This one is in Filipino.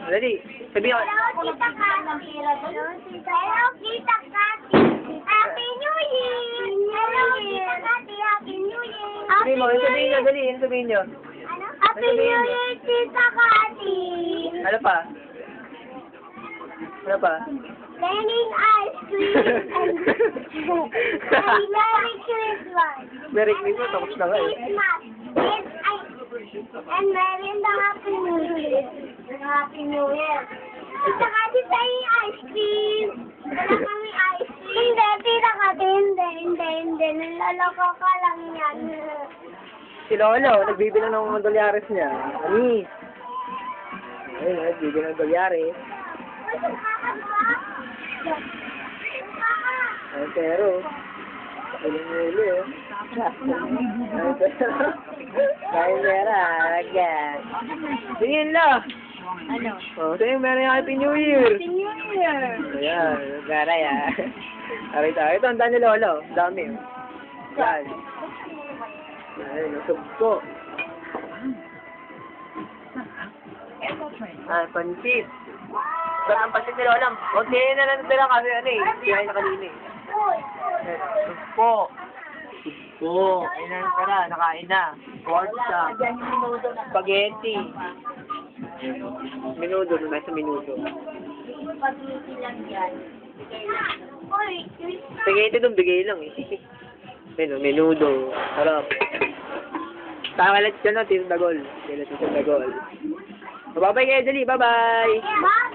Dali. Sabi ko. Hello, Tita Kati. Hello, Tita Kati. Happy New Year! Hello, Tita Kati. Happy New Year! Sabihin mo, sabihin nyo, dali, sabihin nyo. Ano? Happy New Year, Tita Kati. Ano pa? Ano pa? Raining ice cream and Merry Christmas. Merry Christmas, tapos na nga eh. Christmas. And Merry and the Happy New Year. Happy New Year. Tita Kati, tayo ice cream. Wala kami ice cream. Hindi, Tita Kati, hindi. Nilaloko ka lang yan. Si Lolo, nagbibili ng dolyares niya. Ani? Ayun, nagbibili ng dolyares. Ay, pero, ulo eh. Ay, pero, kaya pera, agad. Tingin lang. Ano? Oh, tingin meron yung Happy New Year. Happy New Year. Ayan, garay ah. Arita, ito ang dami Lolo. Dami. Yan. Ay, nasugpo. Ah, pansit. Ba't ang pansit ni Lola? Kunti na lang nila kasi ano eh. Kinain na kanina eh. Sugpo. Sugpo. Ayun na tara, nakain na. Corn chop. Spaghetti. Minudo, may sa minudo. Spaghetti doon, bigay lang eh. Menudo. Harap. Tangalat ka na, Tito Dagol. Tito Dagol. Bye-bye kayo, dali. Bye-bye. Bye.